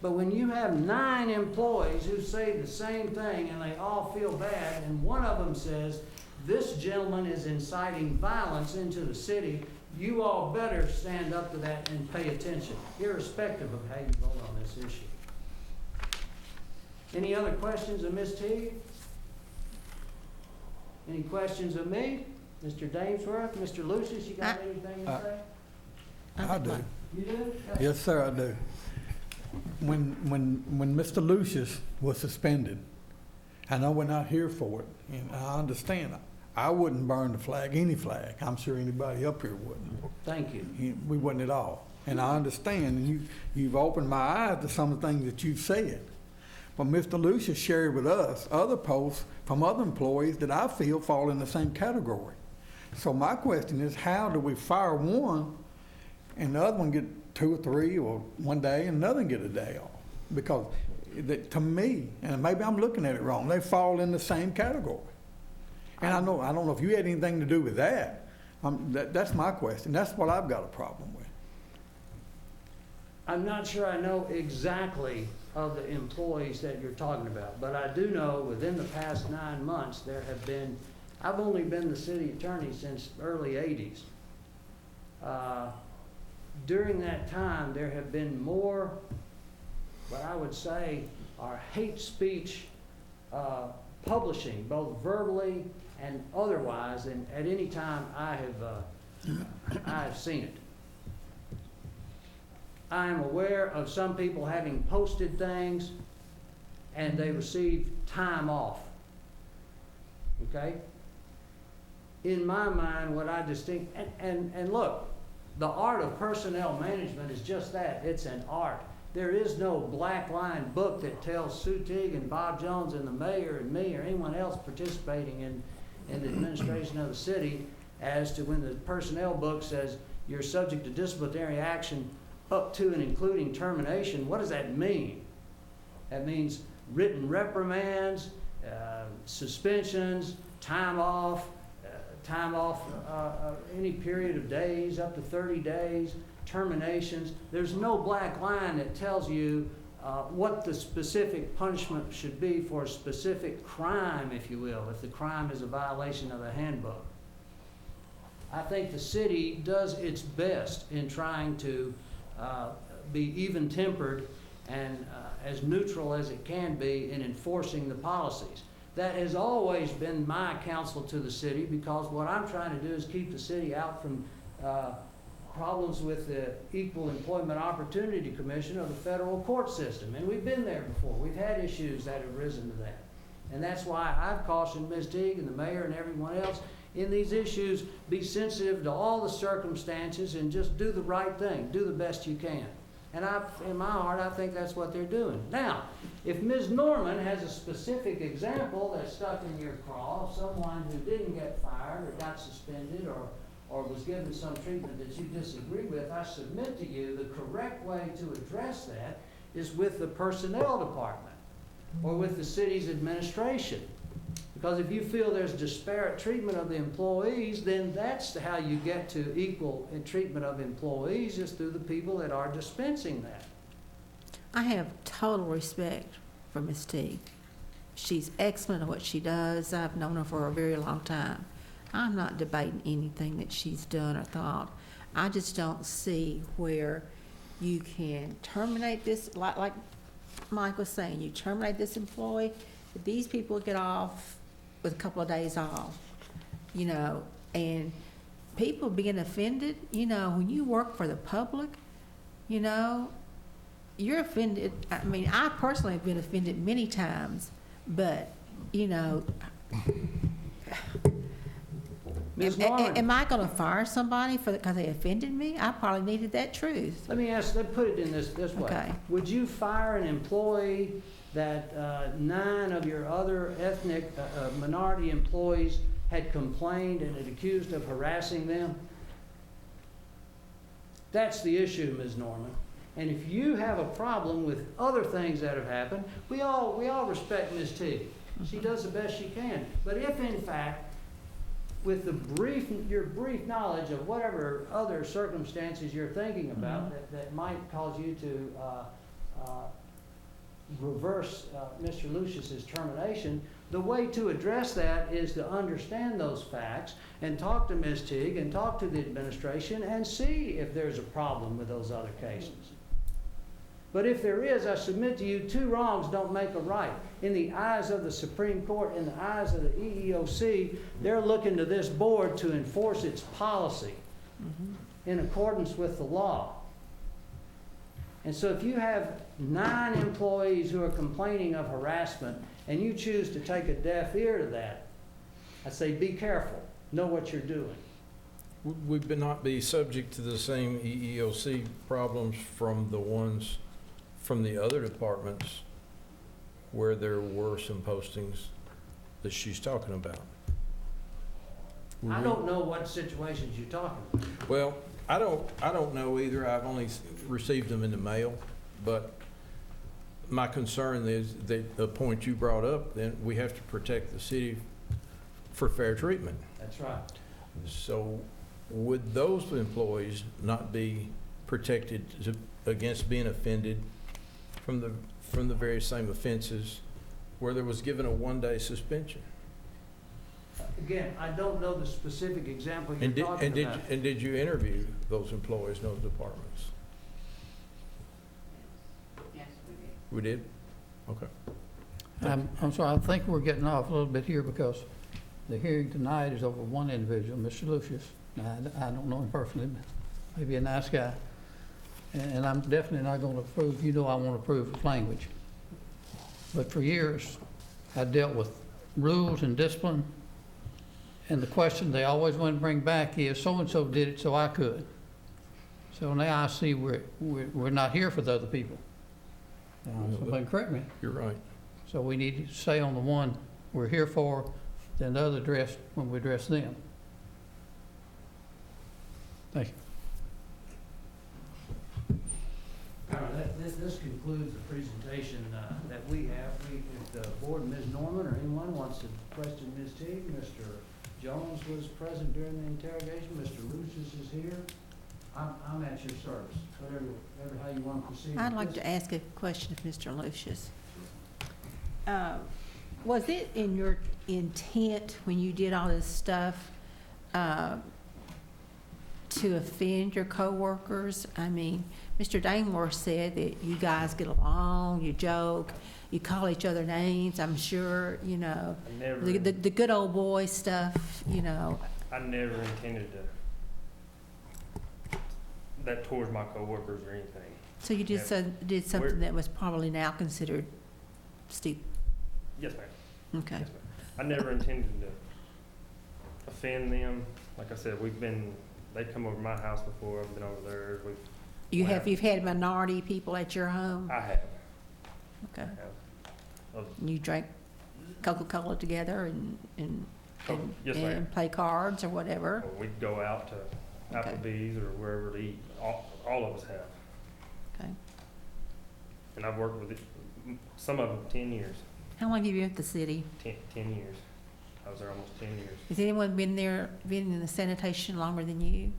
But when you have 9 employees who say the same thing and they all feel bad, and one of them says, this gentleman is inciting violence into the city, you all better stand up to that and pay attention, irrespective of how you vote on this issue. Any other questions of Ms. Teague? Any questions of me? Mr. Dainsworth, Mr. Lucius, you got anything to say? I do. You do? Yes, sir, I do. When Mr. Lucius was suspended, I know we're not here for it, and I understand. I wouldn't burn the flag, any flag. I'm sure anybody up here wouldn't. Thank you. We wouldn't at all. And I understand, and you've opened my eyes to some of the things that you've said. But Mr. Lucius shared with us other posts from other employees that I feel fall in the same category. So my question is, how do we fire one and the other one get 2 or 3 or one day and another get a day off? Because to me, and maybe I'm looking at it wrong, they fall in the same category. And I don't know if you had anything to do with that. That's my question. That's what I've got a problem with. I'm not sure I know exactly of the employees that you're talking about, but I do know within the past 9 months there have been, I've only been the city attorney since early 80s. During that time there have been more, what I would say are hate speech publishing, both verbally and otherwise, than at any time I have seen it. I am aware of some people having posted things and they received time off. Okay? In my mind, what I distinct, and look, the art of personnel management is just that. It's an art. There is no black line book that tells Sue Teague and Bob Jones and the mayor and me or anyone else participating in the administration of the city as to when the personnel book says you're subject to disciplinary action up to and including termination. What does that mean? That means written reprimands, suspensions, time off any period of days, up to 30 days, terminations. There's no black line that tells you what the specific punishment should be for a specific crime, if you will, if the crime is a violation of the handbook. I think the city does its best in trying to be even-tempered and as neutral as it can be in enforcing the policies. That has always been my counsel to the city, because what I'm trying to do is keep the city out from problems with the Equal Employment Opportunity Commission or the federal court system. And we've been there before. We've had issues that have risen to that. And that's why I've cautioned Ms. Teague and the mayor and everyone else in these issues, be sensitive to all the circumstances and just do the right thing, do the best you can. And in my heart, I think that's what they're doing. Now, if Ms. Norman has a specific example that's stuck in your craw of someone who didn't get fired or got suspended or was given some treatment that you disagree with, I submit to you the correct way to address that is with the personnel department or with the city's administration. Because if you feel there's disparate treatment of the employees, then that's how you get to equal treatment of employees, is through the people that are dispensing that. I have total respect for Ms. Teague. She's excellent at what she does. I've known her for a very long time. I'm not debating anything that she's done or thought. I just don't see where you can terminate this, like Mike was saying, you terminate this employee, these people get off with a couple of days off. you know, and people being offended, you know, when you work for the public, you know, you're offended. I mean, I personally have been offended many times, but, you know, Ms. Norman, am I gonna fire somebody because they offended me? I probably needed that truth. let me ask, let's put it in this way. Okay. Would you fire an employee that 9 of your other ethnic minority employees had complained and had accused of harassing them? That's the issue, Ms. Norman. And if you have a problem with other things that have happened, we all respect Ms. T. She does the best she can. But if in fact, with your brief knowledge of whatever other circumstances you're thinking about that might cause you to reverse Mr. Lucius's termination, the way to address that is to understand those facts and talk to Ms. Teague and talk to the administration and see if there's a problem with those other cases. But if there is, I submit to you, 2 wrongs don't make a right. In the eyes of the Supreme Court, in the eyes of the EEOC, they're looking to this board to enforce its policy in accordance with the law. And so if you have 9 employees who are complaining of harassment and you choose to take a deaf ear to that, I say be careful, know what you're doing. Would we not be subject to the same EEOC problems from the ones from the other departments where there were some postings that she's talking about? I don't know what situations you're talking about. Well, I don't know either. I've only received them in the mail, but my concern is that the point you brought up, then we have to protect the city for fair treatment. That's right. So would those employees not be protected against being offended from the very same offenses where there was given a 1-day suspension? Again, I don't know the specific example you're talking about. And did you interview those employees in those departments? Yes, we did. We did? Okay. I'm sorry, I think we're getting off a little bit here because the hearing tonight is over one individual, Mr. Lucius. Now, I don't know him personally, but maybe a nice guy. And I'm definitely not going to approve, you know I want to approve of language. But for years, I dealt with rules and discipline, and the question they always want to bring back is, so-and-so did it, so I could. So now I see we're not here for the other people. Somebody correct me. You're right. So we need to stay on the one we're here for, then the other address when we address them. Thank you. All right, this concludes the presentation that we have. If the board, Ms. Norman or anyone wants to question Ms. Teague, Mr. Jones was present during the interrogation, Mr. Lucius is here. I'm at your service, whatever how you want to proceed. I'd like to ask a question of Mr. Lucius. Was it in your intent when you did all this stuff to offend your coworkers? I mean, Mr. Dangmore said that you guys get along, you joke, you call each other names, I'm sure, you know, the good old boy stuff, you know. I never intended that towards my coworkers or anything. So you did something that was probably now considered stupid. Yes, ma'am. Okay. Yes, ma'am. I never intended to offend them. Like I said, they've come over my house before, I've been over theirs. You've had minority people at your home? I have. Okay. I have. You drank Coca-Cola together and Yes, ma'am. and play cards or whatever? Or we'd go out to Okay. Applebee's or wherever to eat. All of us have. Okay. And I've worked with some of them 10 years. How long have you been at the city? 10 years. I was there almost 10 years. Has anyone been in the sanitation longer than you?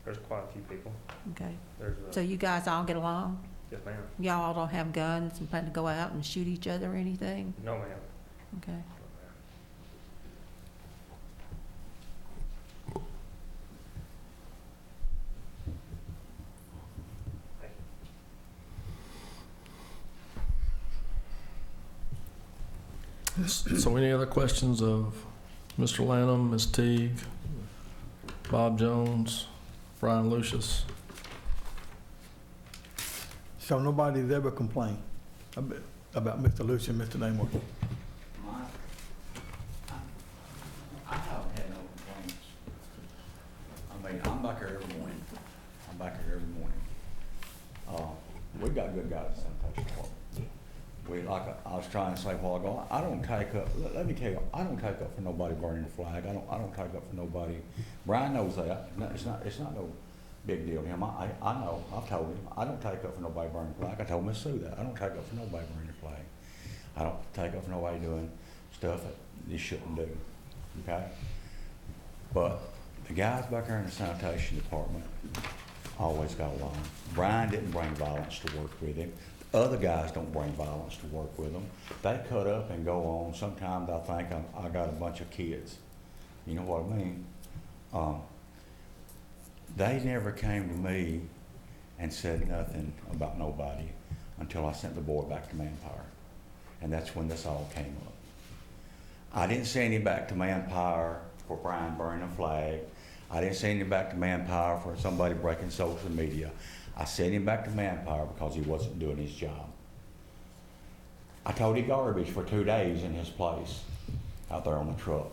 There's quite a few people. Okay. There's So you guys all get along? yes, ma'am. Y'all all don't have guns and plan to go out and shoot each other or anything? No, ma'am. Okay. No, ma'am. So any other questions of Mr. Lanham, Ms. Teague, Bob Jones, Brian Lucius. So nobody's ever complained about Mr. Lucius and Mr. Dangworth? I haven't had no complaints. I mean, I'm back here every morning. We got good guys in sanitation department. We, like I was trying to say a while ago, I don't take up, let me tell you, I don't take up for nobody burning the flag. I don't take up for nobody. Brian knows that. No, it's not no big deal to him. I know, I've told him, I don't take up for nobody burning the flag. I told Miss Sue that. I don't take up for nobody burning the flag. I don't take up for nobody doing stuff that you shouldn't do, okay? But the guys back there in the sanitation department always got along. Brian didn't bring violence to work with him. Other guys don't bring violence to work with them. They cut up and go on. Sometimes I think I got a bunch of kids. You know what I mean? They never came to me and said nothing about nobody until I sent the boy back to Manpower. And that's when this all came up. I didn't send him back to Manpower for Brian burning a flag. I didn't send him back to Manpower for somebody breaking social media. I sent him back to Manpower because he wasn't doing his job. I told him garbage for 2 days in his place out there on the truck.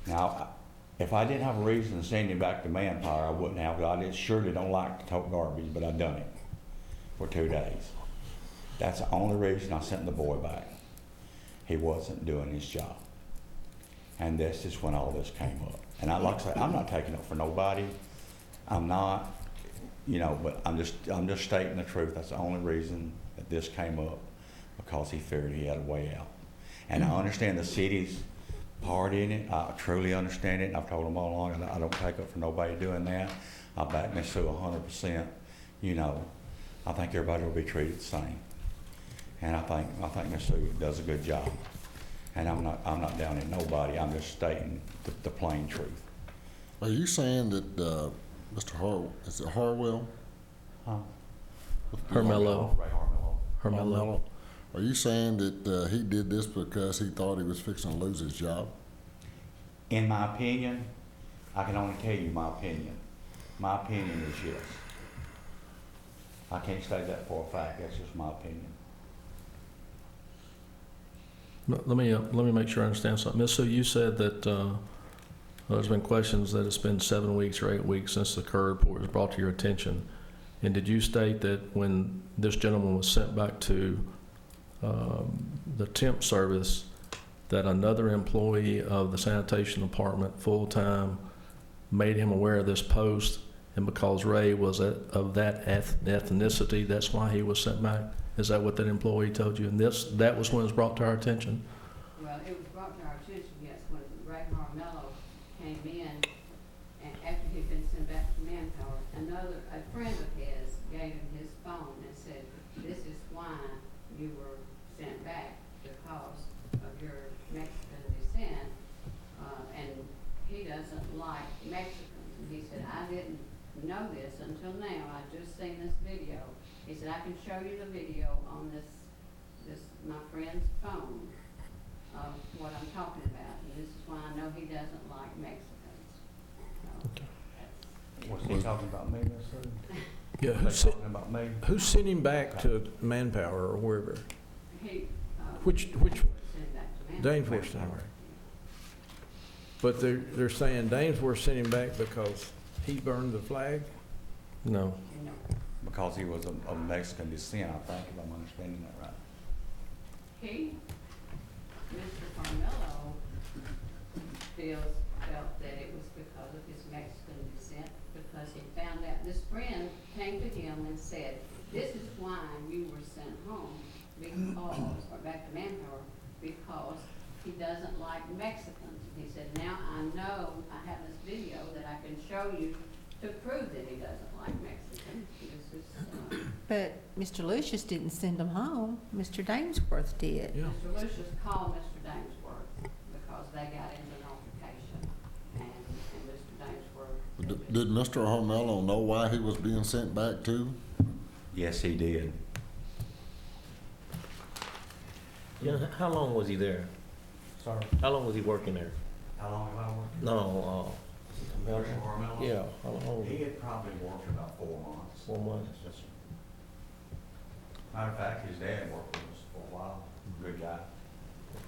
Now, if I didn't have a reason to send him back to Manpower, I wouldn't have. I surely don't like to tote garbage, but I done it for 2 days. That's the only reason I sent the boy back. He wasn't doing his job. And this is when all this came up. And I, like I say, I'm not taking up for nobody. I'm not, you know, but I'm just stating the truth. That's the only reason that this came up, because he figured he had a way out. And I understand the city's part in it. I truly understand it. I've told them all along, I don't take up for nobody doing that. I back Miss Sue 100%. You know, I think everybody will be treated the same. And I think Miss Sue does a good job. And I'm not down in nobody. I'm just stating the plain truth. Are you saying that is it Harwell? Huh? Hermello. Ray Harmello. Hermello. Are you saying that he did this because he thought he was fixing to lose his job? In my opinion, I can only tell you my opinion. My opinion is yes. I can't state that for a fact. That's just my opinion. Let me make sure I understand something. Ms. Sue, you said that there's been questions that it's been 7 weeks or 8 weeks since the Kerr report was brought to your attention. And did you state that when this gentleman was sent back to the temp service, that another employee of the sanitation department full-time made him aware of this post, and because Ray was of that ethnicity, that's why he was sent back? Is that what that employee told you? And that was when it was brought to our attention? Well, it was brought to our attention, yes, when Ray Harmello came in, and after he'd been sent back to Manpower, a friend of his gave him his phone and said, this is why you were sent back, because of your Mexican descent, and he doesn't like Mexicans. And he said, I didn't know this until now. I just seen this video. He said, I can show you the video on this my friend's phone of what I'm talking about. And this is why I know he doesn't like Mexicans. So, Was he talking about me, Miss Sue? Yeah, Was he talking about me? who sent him back to Manpower or wherever? he, Which sent him back to Manpower. Dainsworth sent him back. But they're saying Dainsworth sent him back because he burned the flag? No. You know, Because he was of Mexican descent, I think, if I'm understanding that right. Mr. Carmelo felt that it was because of his Mexican descent, because he found out, this friend came to him and said, this is why you were sent home, because, or back to Manpower, because he doesn't like Mexicans. He said, now I know I have this video that I can show you to prove that he doesn't like Mexicans. This is, But Mr. Lucius didn't send him home. Mr. Dainsworth did. Yeah. Mr. Lucius called Mr. Dainsworth because they got into an altercation, and Mr. Dainsworth. Did Mr. Harmello know why he was being sent back to? Yes, he did. Yeah, how long was he there? Sir, How long was he working there? how long have I worked? No, Mr. Carmelo? yeah, how long? He had probably worked about 4 months. 4 months. Yes, sir. Matter of fact, his dad worked with us for a while. Good guy.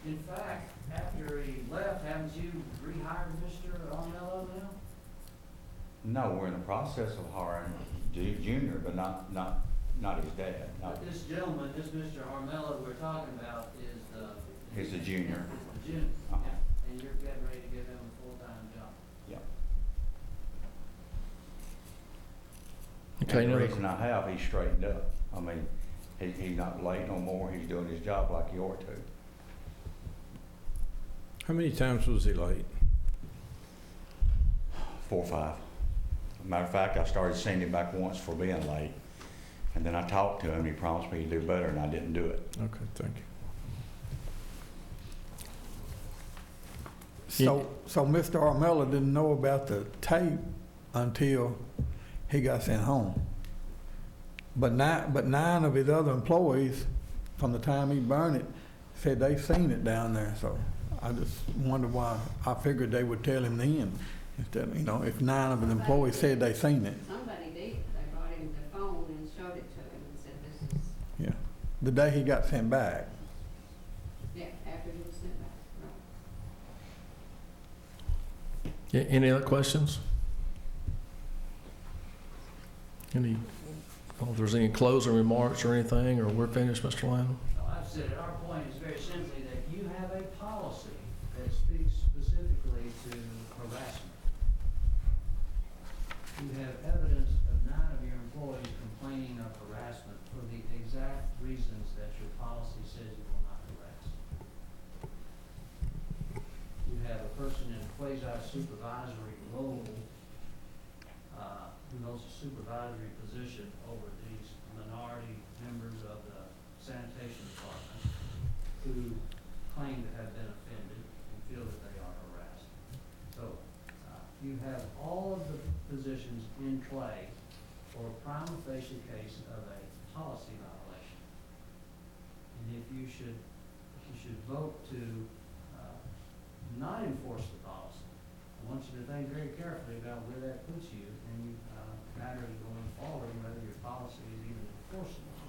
In fact, after he left, haven't you rehired Mr. Armello now? No, we're in the process of hiring Junior, but not his dad. Not, But this gentleman, this Mr. Armello we're talking about is the. he's a junior. Is the junior, Uh-huh. yeah, and you're getting ready to give him a full-time job. Yeah. Okay, And the another- reason I have, he's straightened up. I mean, he's not late no more. He's doing his job like he ought to. How many times was he late? 4 or 5. Matter of fact, I started sending him back once for being late. And then I talked to him, he promised me he'd do better, and I didn't do it. Okay, thank you. So Mr. Armella didn't know about the tape until he got sent home. But 9 of his other employees, from the time he burned it, said they seen it down there. So I just wonder why. I figured they would tell him then. Instead, if 9 of his employees said they seen it. Somebody did, they brought him the phone and showed it to him and said, this is, Yeah. The day he got sent back. yeah, after he was sent back, right. Any other questions? Any, if there's any closing remarks or anything, or we're finished, Mr. Lanham? No, I've said it, our point is very simply that you have a policy that speaks specifically to harassment. You have evidence of 9 of your employees complaining of harassment for the exact reasons that your policy says you will not harass. You have a person in a quasi-supervisory role, who holds a supervisory position over these minority members of the sanitation department who claim to have been offended and feel that they are harassed. So, you have all of the positions in play for a prima facie case of a policy violation. And if you should vote to, not enforce the policy, I want you to think very carefully about where that puts you in matters going forward, and whether your policy is even enforceable.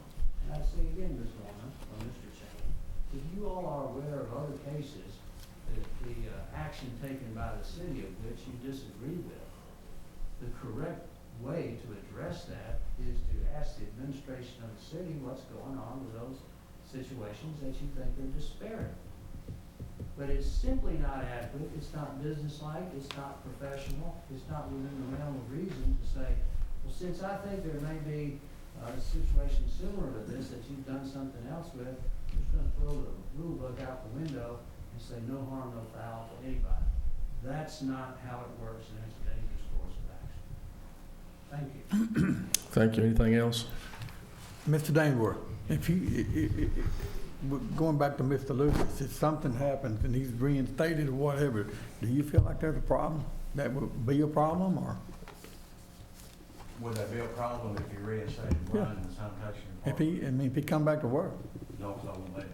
And I say again, Ms. Warner, or Mr. Cheney, if you all are aware of other cases that the action taken by the city of which you disagree with, the correct way to address that is to ask the administration of the city what's going on with those situations that you think are disparate. But it's simply not adequate, it's not businesslike, it's not professional, it's not within the realm of reason to say, well, since I think there may be a situation similar to this that you've done something else with, I'm just gonna throw the rule book out the window and say no harm, no foul to anybody. That's not how it works, and it's a dangerous course of action. Thank you. Thank you. Anything else? Mr. Dainsworth, going back to Mr. Lucas, if something happens and he's reinstated or whatever, do you feel like there's a problem? That would be a problem, or? Would that be a problem if you reinstated Yeah. Brian in the sanitation If he come back to work? No, because I wouldn't let him.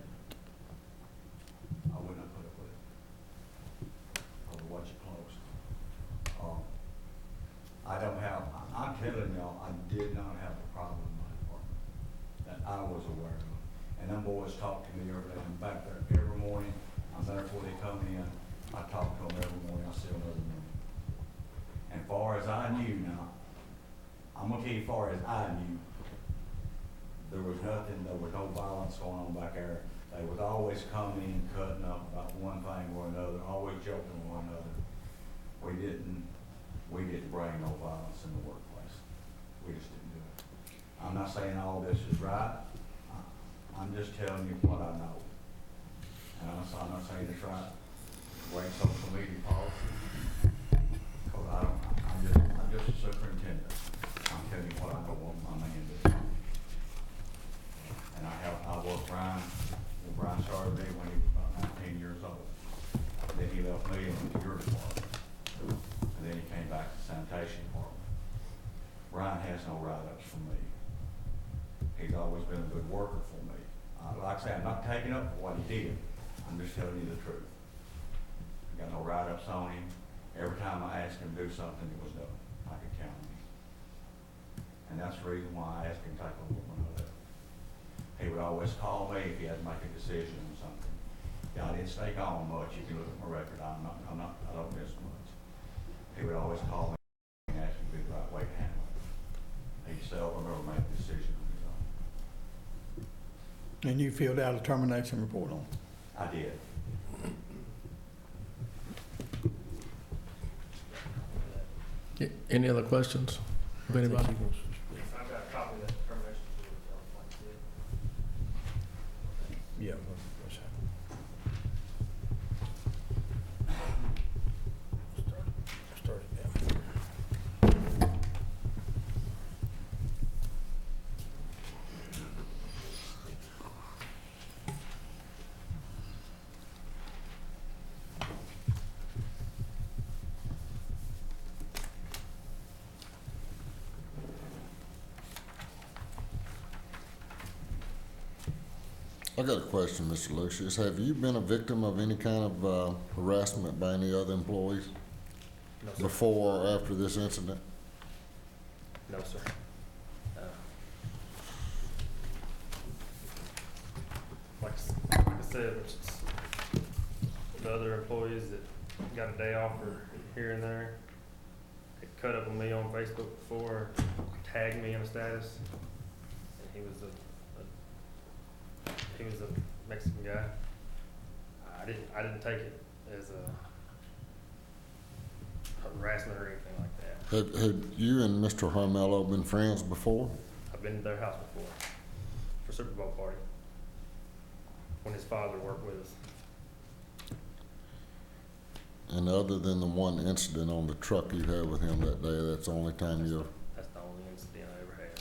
I would not put up with it. I would watch it close. I'm telling y'all, I did not have a problem in my department that I was aware of. And them boys talk to me every day. I'm back there every morning. I'm there before they come in. I talk to them every morning. I see them every morning. And far as I knew now, I'm gonna tell you, far as I knew, there was nothing, there was no violence going on back there. They would always come in, cutting up about one thing or another, always joking with one another. We didn't bring no violence in the workplace. We just didn't do it. I'm not saying all this is right. I'm just telling you what I know. And I'm not saying it's right. Break social media policy. Cause I'm just a superintendent. I'm telling you what I know what my man did. And I worked Brian, when Brian started me when he was about 19 years old. Then he left me and went to your department. And then he came back to the sanitation department. Brian has no write-ups from me. He's always been a good worker for me. Like I say, I'm not taking up for what he did. I'm just telling you the truth. got no write-ups on him. Every time I asked him to do something, it was done. I could count on him. And that's the reason why I asked him to take over when I left. He would always call me if he had to make a decision on something. Yeah, I didn't stay gone much. You can look at my record. I don't miss much. He would always call me and ask me to do the right way to handle it. He seldom ever made a decision on his own. And you filled out a termination report on it. I did. Any other questions of anybody? I've got a copy of that termination. Yeah. Start it now. I got a question, Mr. Lucius. Have you been a victim of any kind of harassment by any other employees No, sir. before or after this incident? No, sir. Like I said, it's the other employees that got a day off or here and there, they cut up on me on Facebook before, tagged me in a status, and he was a Mexican guy. I didn't take it as a harassment or anything like that. Had you and Mr. Harmello been friends before? I've been to their house before for Super Bowl party when his father worked with us. And other than the one incident on the truck you had with him that day, that's the only time you... That's the only incident I ever had.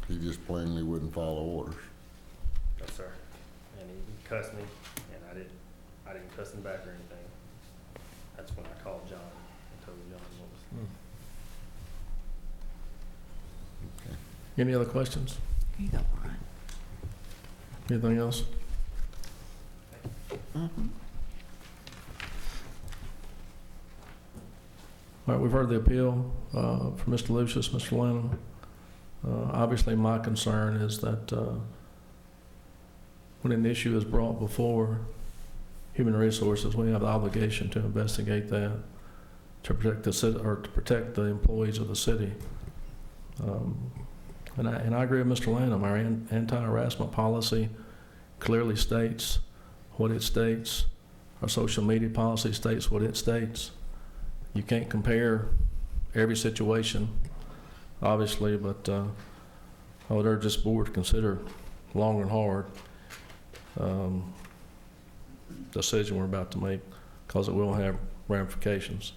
He just plainly wouldn't follow orders. No, sir. And he cussed me, and I didn't cuss him back or anything. That's when I called John and told John what was. Any other questions? You go, Brian. Anything else? Mhm. All right, we've heard the appeal from Mr. Lucius, Mr. Lanham. Obviously, my concern is that when an issue is brought before Human Resources, we have the obligation to investigate that, to protect the employees of the city. And I agree with Mr. Lanham. Our anti-harassment policy clearly states what it states. Our social media policy states what it states. You can't compare every situation, obviously, but I would urge this board to consider long and hard decision we're about to make, because it will have ramifications.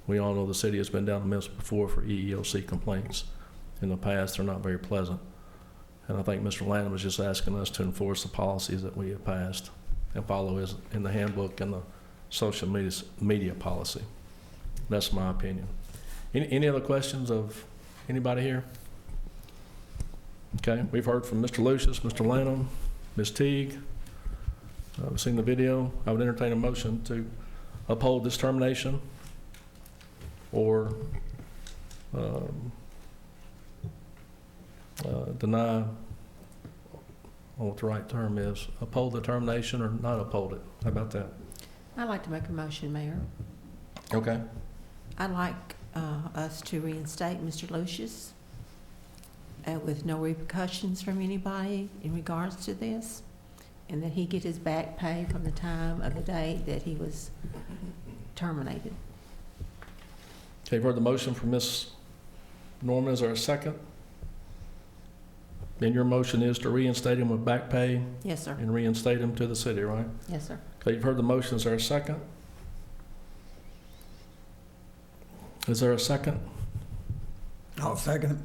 We all know the city has been down the middle before for EEOC complaints. In the past, they're not very pleasant. And I think Mr. Lanham is just asking us to enforce the policies that we have passed and follow in the handbook and the social media policy. That's my opinion. Any other questions of anybody here? Okay, we've heard from Mr. Lucius, Mr. Lanham, Ms. Teague. We've seen the video. I would entertain a motion to uphold this termination or deny, I don't know what the right term is, uphold the termination or not uphold it. How about that? I'd like to make a motion, Mayor. Okay. I'd like us to reinstate Mr. Lucius with no repercussions from anybody in regards to this, and that he get his back pay from the time of the day that he was terminated. Okay, you've heard the motion from Ms. Norman. Is there a second? And your motion is to reinstate him with back pay Yes, sir. and reinstate him to the city, right? Yes, sir. Okay, you've heard the motion. Is there a second? Is there a second? I'll second it.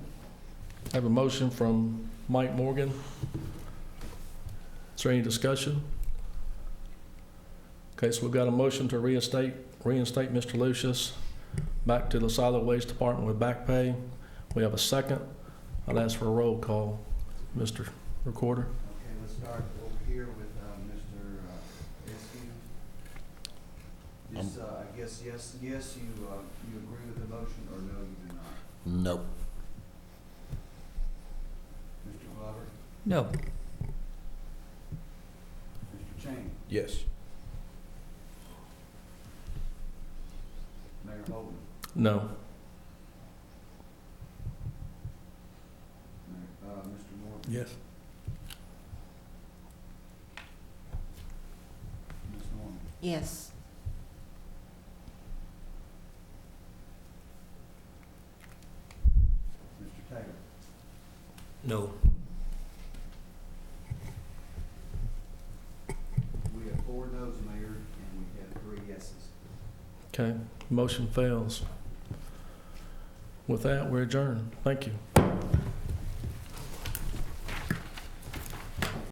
I have a motion from Mike Morgan. Is there any discussion? Okay, so we've got a motion to reinstate Mr. Lucius back to the solid waste department with back pay. We have a second. I'll ask for a roll call. Mr. Recorder. Okay, let's start over here with Mr. Just, I guess, yes, you agree with the motion, or no, you do not? Nope. Mr. Glover? No. Mr. Chain? Yes. Mayor Holden? No. Mr. Morgan? Yes. Ms. Norman? Yes. Mr. Taylor? No. We have 4 noes, Mayor, and we have 3 yeses. Okay, motion fails. With that, we're adjourned. Thank you.